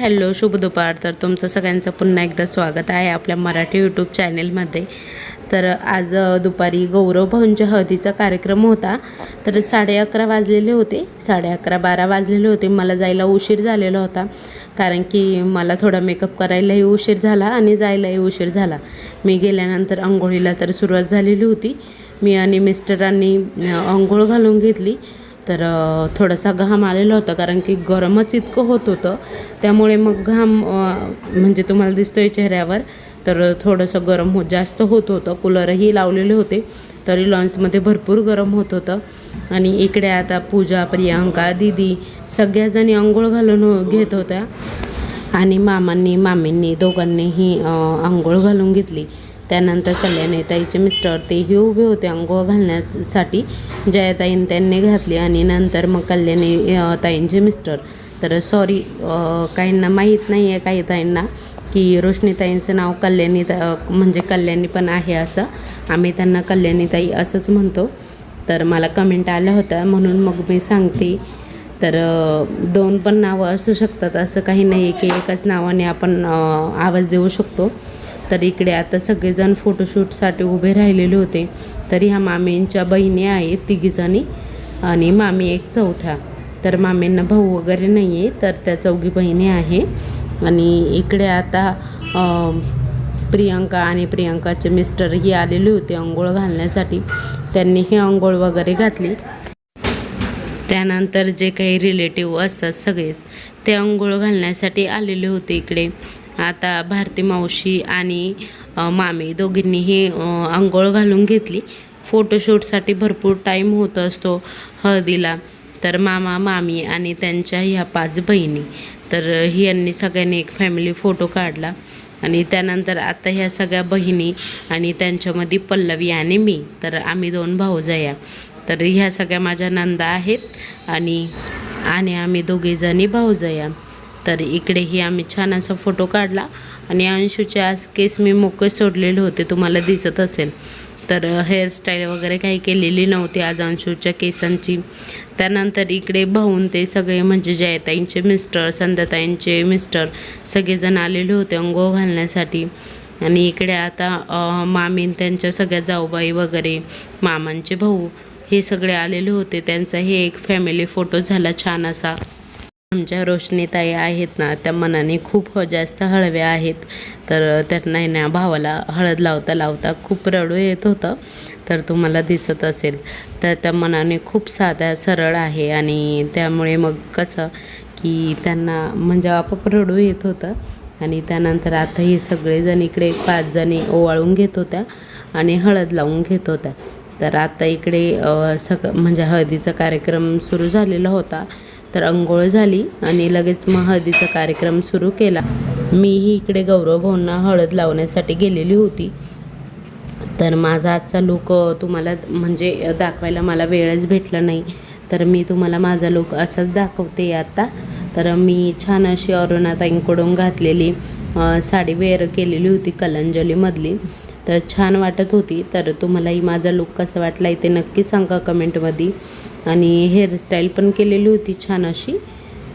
Hello, शुभ दुपार. तर तुमचं सगळ्यांचं पुन्हा एकदा स्वागत आहे आपल्या मराठी यूट्यूब चॅनेलमध्ये. तर आज दुपारी गौरव भाऊंच्या हळदीचा कार्यक्रम होता. तर 11:30 वाजलेले होते, 11:30-12 वाजलेले होते. मला जायला उशीर झालेला होता, कारण की मला थोडा मेकअप करायलाही उशीर झाला आणि जायलाही उशीर झाला. मी गेल्यानंतर अंघोळीला तर सुरुवात झालेली होती. मी आणि मिस्टरांनी अंघोळ घालून घेतली. तर थोडासा घाम आलेला होता, कारण की गरमच इतकं होत होतं. त्यामुळे मग घाम म्हणजे तुम्हाला दिसतोय चेहऱ्यावर. तर थोडंसं गरम जास्त होत होतं. कूलरही लावलेले होते, तरी लॉन्समध्ये भरपूर गरम होत होतं. आणि इकडे आता पूजा, प्रियांका, दीदी सगळ्याजणी अंघोळ घालून घेत होत्या. आणि मामींनी दोघांनीही अंघोळ घालून घेतली. त्यानंतर कल्याणी ताईचे मिस्टर तेही उभे होते अंघोळ घालण्यासाठी. जयाताईंनी त्यांनी घातली आणि नंतर मग कल्याणी ताईंचे मिस्टर. तर सॉरी, काहींना माहीत नाही आहे, काही ताईंना, की रोशनीताईंचं नाव म्हणजे कल्याणी पण आहे असं. आम्ही त्यांना कल्याणीताई असंच म्हणतो. तर मला कमेंट आलं होतं, म्हणून मग मी सांगते. तर दोन पण नावं असू शकतात, असं काही नाही आहे की एकाच नावाने आपण आवाज देऊ शकतो. तर इकडे आता सगळेजण फोटोशूटसाठी उभे राहिलेले होते. तरी ह्या मामींच्या बहिणी आहेत तिघीजणी आणि मामी एक चौथ्या. तर मामींना भाऊ वगैरे नाही आहे, तर त्या चौघी बहिणी आहे. आणि इकडे आता प्रियांका आणि प्रियांकाचे मिस्टरही आलेले होते अंघोळ घालण्यासाठी. त्यांनीही अंघोळ वगैरे घातली. त्यानंतर जे काही रिलेटिव्ह असतात सगळेच ते अंघोळ घालण्यासाठी आलेले होते इकडे. आता भारती मावशी आणि मामी दोघींनीही अंघोळ घालून घेतली. फोटोशूटसाठी भरपूर टाईम होत असतो हळदीला. तर मामा, मामी आणि त्यांच्या ह्या 5 बहिणी, तर यांनी सगळ्यांनी एक फॅमिली फोटो काढला. आणि त्यानंतर आता ह्या सगळ्या बहिणी आणि त्यांच्यामध्ये पल्लवी आणि मी, तर आम्ही 2 भाऊजाया. तर ह्या सगळ्या माझ्या नंदा आहेत आणि आम्ही दोघीजणी भाऊजाया. तर इकडेही आम्ही छान असा फोटो काढला. आणि अंशूचे आज केस मी मोकळे सोडलेले होते, तुम्हाला दिसत असेल. तर हेअरस्टाईल वगैरे काही केलेली नव्हती आज अंशूच्या केसांची. त्यानंतर इकडे भाऊन ते सगळे म्हणजे जयताईंचे मिस्टर, संध्याताईंचे मिस्टर सगळेजण आलेले होते अंघोळ घालण्यासाठी. आणि इकडे आता मामी त्यांच्या सगळ्या जाऊबाई वगैरे, मामांचे भाऊ हे सगळे आलेले होते. त्यांचाही एक फॅमिली फोटो झाला छान असा. आमच्या रोशनीताई आहेत ना, त्या मनाने खूप जास्त हळव्या आहेत. तर त्यांना ना भावाला हळद लावता लावता खूप रडू येत होतं, तर तुम्हाला दिसत असेल. तर त्या मनाने खूप साध्या सरळ आहे. आणि त्यामुळे मग कसं की त्यांना म्हणजे आपोआप रडू येत होतं. आणि त्यानंतर आता हे सगळेजण इकडे 5 जणी ओवाळून घेत होत्या आणि हळद लावून घेत होत्या. तर आता इकडे म्हणजे हळदीचा कार्यक्रम सुरू झालेला होता. तर अंघोळ झाली आणि लगेच मग हळदीचा कार्यक्रम सुरू केला. मीही इकडे गौरव भाऊंना हळद लावण्यासाठी गेलेली होती. तर माझा आजचा लूक तुम्हाला म्हणजे दाखवायला मला वेळच भेटला नाही, तर मी तुम्हाला माझा लूक असाच दाखवते आता. तर मी छान अशी अरुणाताईंकडून घातलेली साडी वेअर केलेली होती कलंजलीमधली. तर छान वाटत होती. तर तुम्हालाही माझा लूक कसा वाटला आहे ते नक्की सांगा कमेंटमध्ये. आणि हेअरस्टाईल पण केलेली होती छान अशी.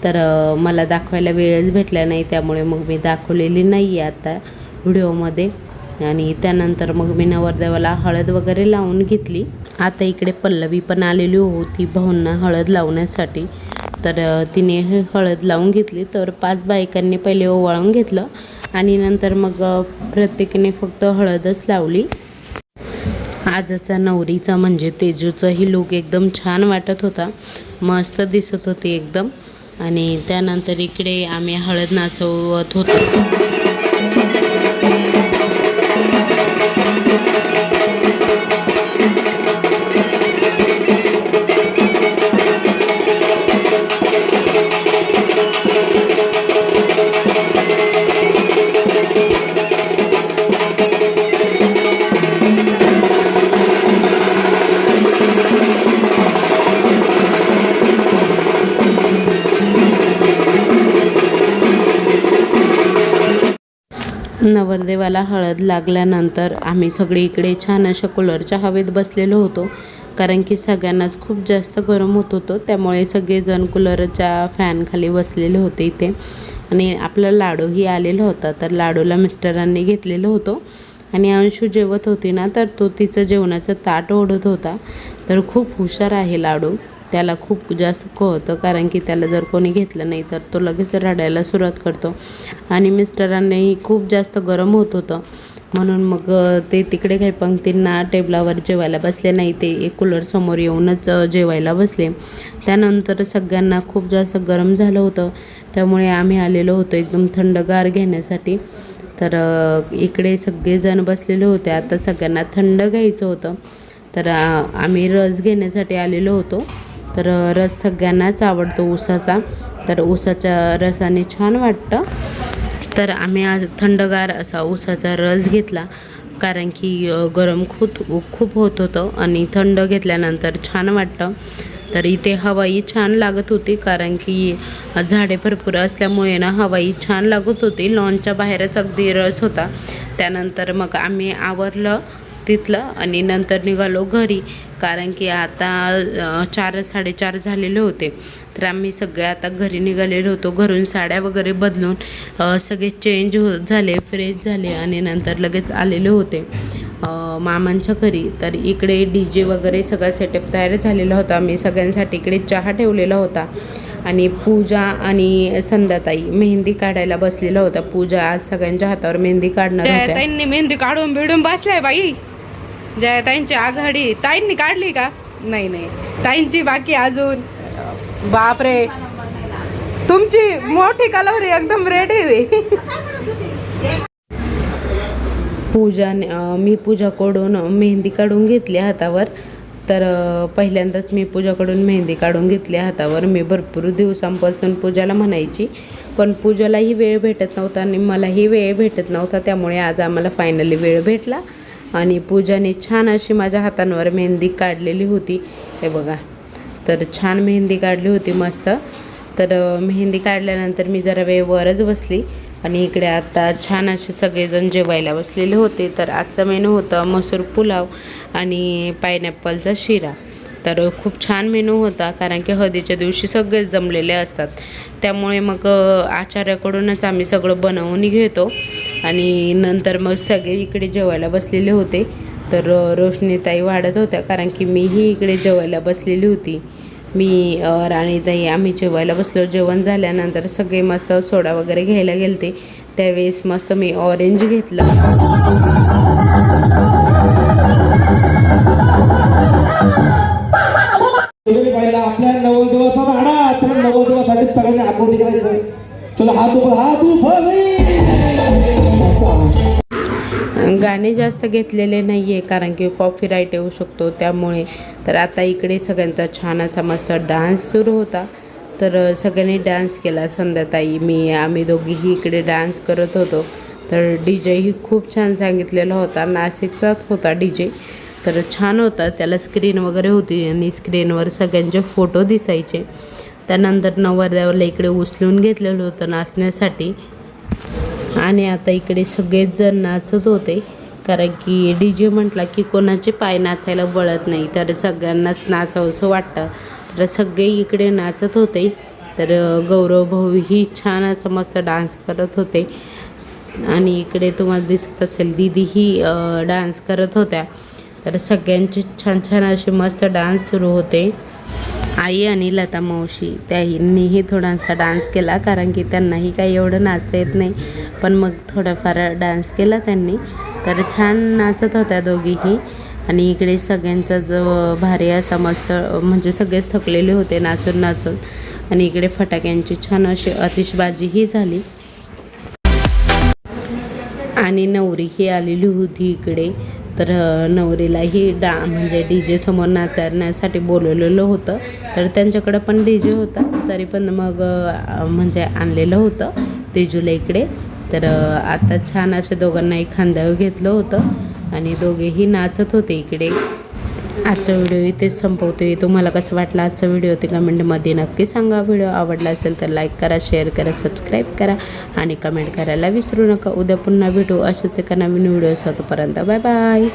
तर मला दाखवायला वेळच भेटला नाही, त्यामुळे मग मी दाखवलेली नाही आहे आता व्हिडिओमध्ये. आणि त्यानंतर मग मी नवरदेवाला हळद वगैरे लावून घेतली. आता इकडे पल्लवी पण आलेली होती भाऊंना हळद लावण्यासाठी. तर तिने हळद लावून घेतली. तर 5 बायकांनी पहिले ओवाळून घेतलं आणि नंतर मग प्रत्येकीने फक्त हळदच लावली. आजचा नवरीचा म्हणजे तेजूचाही लूक एकदम छान वाटत होता, मस्त दिसत होती एकदम. आणि त्यानंतर इकडे आम्ही हळद नाचवत होतो. नवरदेवाला हळद लागल्यानंतर आम्ही सगळे इकडे छान अशा कूलरच्या हवेत बसलेलो होतो. कारण की सगळ्यांनाच खूप जास्त गरम होत होतं, त्यामुळे सगळेजण कूलरच्या फॅनखाली बसलेले होते इथे. आणि आपला लाडूही आलेला होता, तर लाडूला मिस्टरांनी घेतलेलं होतं आणि अंशू जेवत होती ना, तर तो तिचं जेवणाचं ताट ओढत होता. तर खूप हुशार आहे लाडू, त्याला खूप जास्त कळतं, कारण की त्याला जर कोणी घेतलं नाही तर तो लगेच रडायला सुरुवात करतो. आणि मिस्टरांनाही खूप जास्त गरम होत होतं, म्हणून मग ते तिकडे काही पंक्तींना टेबलावर जेवायला बसले नाही, ते एक कूलरसमोर येऊनच जेवायला बसले. त्यानंतर सगळ्यांना खूप जास्त गरम झालं होतं, त्यामुळे आम्ही आलेलो होतो एकदम थंडगार घेण्यासाठी. तर इकडे सगळेजण बसलेले होते. आता सगळ्यांना थंड घ्यायचं होतं, तर आम्ही रस घेण्यासाठी आलेलो होतो. तर रस सगळ्यांनाच आवडतो ऊसाचा, तर ऊसाच्या रसाने छान वाटतं. तर आम्ही आज थंडगार असा ऊसाचा रस घेतला, कारण की गरम खूप होत होतं आणि थंड घेतल्यानंतर छान वाटतं. तर इथे हवाही छान लागत होती, कारण की झाडे भरपूर असल्यामुळे ना हवाही छान लागत होती. लॉनच्या बाहेरच अगदी रस होता. त्यानंतर मग आम्ही आवरलं तिथलं आणि नंतर निघालो घरी, कारण की आता 4-4:30 झालेले होते. तर आम्ही सगळे आता घरी निघालेलो होतो. घरून साड्या वगैरे बदलून सगळे चेंज झाले, फ्रेश झाले आणि नंतर लगेच आलेले होते मामांच्या घरी. तर इकडे DJ वगैरे सगळा सेटअप तयार झालेला होता. आम्ही सगळ्यांसाठी इकडे चहा ठेवलेला होता आणि पूजा आणि संध्याताई मेहंदी काढायला बसलेला होता. पूजा आज सगळ्यांच्या हातावर मेहंदी काढणार होत्या. ताईंनी मेहंदी काढून बिडून बसलाय बाई. जयाताईंची आघाडी. ताईंनी काढली का? नाही ताईंची बाकी अजून. बापरे, तुमची मोठी कलवरी एकदम रेडी. मी पूजाकडून मेहंदी काढून घेतली हातावर. तर पहिल्यांदाच मी पूजाकडून मेहंदी काढून घेतली हातावर. मी भरपूर दिवसांपासून पूजाला म्हणायची, पण पूजालाही वेळ भेटत नव्हता आणि मलाही वेळ भेटत नव्हता. त्यामुळे आज आम्हाला फायनली वेळ भेटला आणि पूजाने छान अशी माझ्या हातांवर मेहंदी काढलेली होती. हे बघा, तर छान मेहंदी काढली होती मस्त. तर मेहंदी काढल्यानंतर मी जरा वेळ वरच बसली आणि इकडे आता छान असे सगळेजण जेवायला बसलेले होते. तर आजचा मेनू होता मसूर पुलाव आणि पायनॅपलचा शिरा. तर खूप छान मेनू होता, कारण की हळदीच्या दिवशी सगळेच जमलेले असतात, त्यामुळे मग आचार्याकडूनच आम्ही सगळं बनवून घेतो आणि नंतर मग सगळे इकडे जेवायला बसलेले होते. तर रोशनीताई वाढत होत्या, कारण की मीही इकडे जेवायला बसलेली होती. मी राणीताई आम्ही जेवायला बसलो. जेवण झाल्यानंतर सगळे मस्त सोडा वगैरे घ्यायला गेलते. त्यावेळेस मस्त मी ऑरेंज घेतलं. पहिला आपल्या 90 दिवसाचा आडा, तर 90 दिवसासाठी सगळ्यांनी आकृती करायचं. चला हात गाणे जास्त घेतलेले नाही आहे, कारण की कॉपीराईट येऊ शकतो त्यामुळे. तर आता इकडे सगळ्यांचा छान असा मस्त डान्स सुरू होता. तर सगळ्यांनी डान्स केला. संध्याताई, आम्ही दोघीही इकडे डान्स करत होतो. तर DJ ही खूप छान सांगितलेला होता, नाशिकचाच होता DJ. तर छान होता, त्याला स्क्रीन वगैरे होती आणि स्क्रीनवर सगळ्यांचे फोटो दिसायचे. त्यानंतर नवरदेवाला इकडे उचलून घेतलेलं होतं नाचण्यासाठी आणि आता इकडे सगळेच जण नाचत होते, कारण की DJ म्हटला की कोणाचे पाय नाचायला वळत नाही, तर सगळ्यांनाच नाचावंसं वाटतं. तर सगळे इकडे नाचत होते. तर गौरव भाऊही छान असं मस्त डान्स करत होते आणि इकडे तुम्हाला दिसत असेल दीदीही डान्स करत होत्या. तर सगळ्यांचे छान छान असे मस्त डान्स सुरू होते. आई आणि लता मावशी त्यांनीही थोडासा डान्स केला, कारण की त्यांनाही काही एवढं नाचता येत नाही, पण मग थोडाफार डान्स केला त्यांनी. तर छान नाचत होत्या दोघीही. आणि इकडे सगळ्यांचा जो भारी असा मस्त, म्हणजे सगळेच थकलेले होते नाचून नाचून. आणि इकडे फटाक्यांची छान अशी आतिषबाजीही झाली आणि नवरीही आलेली होती इकडे. तर नवरीलाही म्हणजे DJ समोर नाचण्यासाठी बोलवलेलं होतं. तर त्यांच्याकडं पण DJ होता, तरी पण मग म्हणजे आणलेलं होतं तेजूला इकडे. तर आता छान असे दोघांनाही खांद्यावर घेतलं होतं आणि दोघेही नाचत होते इकडे. आजचा व्हिडिओ इथेच संपवते. तुम्हाला कसं वाटलं आजचा व्हिडिओ ते कमेंटमध्ये नक्की सांगा. व्हिडिओ आवडला असेल तर लाईक करा, शेअर करा, सबस्क्राईब करा आणि कमेंट करायला विसरू नका. उद्या पुन्हा भेटू अशाच एका नवीन व्हिडिओ. तोपर्यंत बाय बाय.